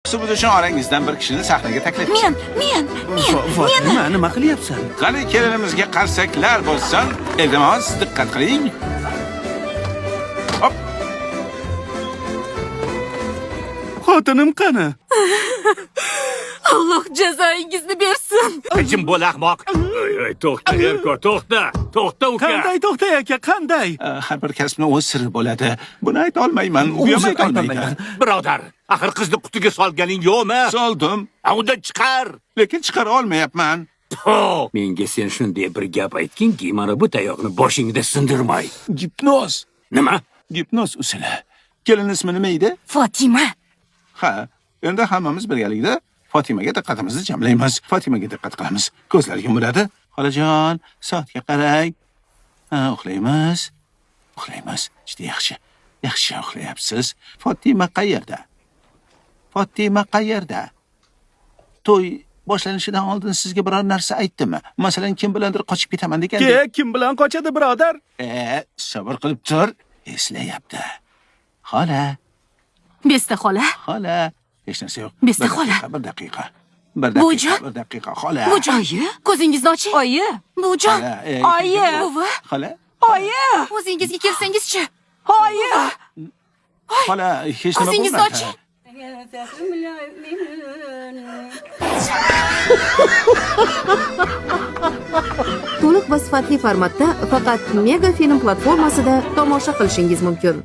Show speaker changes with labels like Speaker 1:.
Speaker 1: Shuning uchun orangizdan bir kishini sahnaga taklif
Speaker 2: Men.
Speaker 3: Fotima, nima qilyapsan?
Speaker 1: Qani kelinimizga qarsaklar bo'lsin. Iltimos, diqqat qiling. Hop.
Speaker 3: Xotinim qani?
Speaker 2: Alloh jazoingizni bersin.
Speaker 4: Jim bo'l ahmoq. To'xta, Erko, to'xta. To'xta uka.
Speaker 3: Qanday to'xtay aka, qanday?
Speaker 1: Har bir kasbning o'z siri bo'ladi. Buni ayta olmayman. U ham ayta olmayman.
Speaker 4: Birodar, axir qizni qutiga solganing yo'qmi?
Speaker 1: Soldim,
Speaker 4: Undan chiqar.
Speaker 1: lekin chiqara olmayapman.
Speaker 4: Menga sen shunday bir gap aytkinki, mana bu tayoqni boshingda sindirmay.
Speaker 1: Gipnoz.
Speaker 4: Nima?
Speaker 1: Gipnoz usuli. Kelin ismi nima edi?
Speaker 2: Fatima.
Speaker 1: Ha, endi hammamiz birgalikda Fotimaga diqqatimizni jamlaymiz. Fotimaga diqqat qilamiz. Ko'zlar yumiladi. Xolajon, soatga qarang. Ha, uxlaymiz. Uxlaymiz. Juda yaxshi. Yaxshi uxlayapsiz. Fotima qayerda? Fotima qayerda? To'y boshlanishidan oldin sizga biror narsa aytdimi? Masalan, kim bilandir qochib ketaman degandek.
Speaker 3: Kim bilan qochadi, birodar?
Speaker 1: Sabr qilib tur. Eslayapti. Xola,
Speaker 2: Besta xola.
Speaker 1: xola. Hech narsa yo'q.
Speaker 2: Besta xola.
Speaker 1: Bir daqiqa. Bir
Speaker 2: Bujon.
Speaker 1: daqiqa, xola.
Speaker 2: Bujon. Oyi, ko'zingizni oching. Oyi. Bujon.
Speaker 1: Xola,
Speaker 2: Oyi. Buvi.
Speaker 1: Xola.
Speaker 2: Oyi. O'zingizga kelsangizchi. Oyi.
Speaker 1: Xola, hech nima
Speaker 2: Ko'zingizni
Speaker 1: bo'lmadi.
Speaker 2: oching.
Speaker 5: To'liq va sifatli formatda faqat Mega Film platformasida tomosha qilishingiz mumkin.